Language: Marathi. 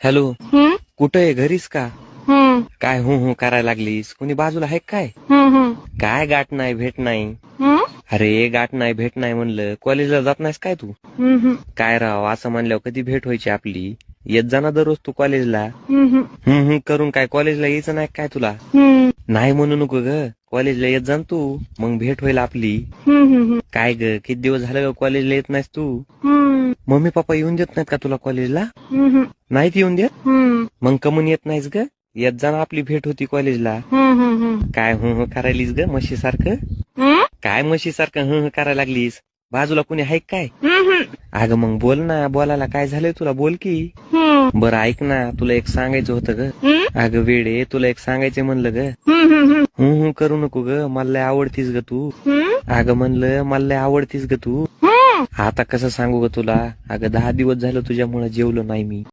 हॅलो, हम्म कुठं आहे? घरीच का? हम्म काय हू करायला लागलीस? कुणी बाजूला आहे काय? हम्म काय गाठ नाही भेट नाही? हम्म अरे गाठ नाही भेट नाही म्हणलं, कॉलेजला जात नाहीस काय तू? हम्म काय राव, असं म्हणल्यावर कधी भेट व्हायची आपली? येत जा ना दररोज तू कॉलेजला. हम्म करून काय कॉलेजला यायचं नाही काय तुला? नाही म्हणू नको ग, कॉलेजला येत जा ना तू, मग भेट होईल आपली. काय ग, किती दिवस झालं ग कॉलेजला येत नाहीस तू? मम्मी पप्पा येऊन देत नाहीत का तुला कॉलेजला? नाहीत येऊन देत? मग कमून येत नाहीस ग? येत जा ना, आपली भेट होती कॉलेजला. काय करायलीस ग म्हशी सारखं? काय म्हशी सारखं करायला लागलीस? बाजूला कुणी आहे काय? अगं मग बोल ना, बोलायला काय झालंय तुला? बोल की. बरं ऐक ना, तुला एक सांगायचं होतं ग. अगं वेडे, तुला एक सांगायचं म्हणलं ग. करू नको ग, मला लय आवडतीस ग तू. अगं म्हणलं मला लय आवडतीस ग तू. आता कसं सांगू ग तुला? अगं 10 दिवस झालं तुझ्यामुळे जेवलो नाही मी.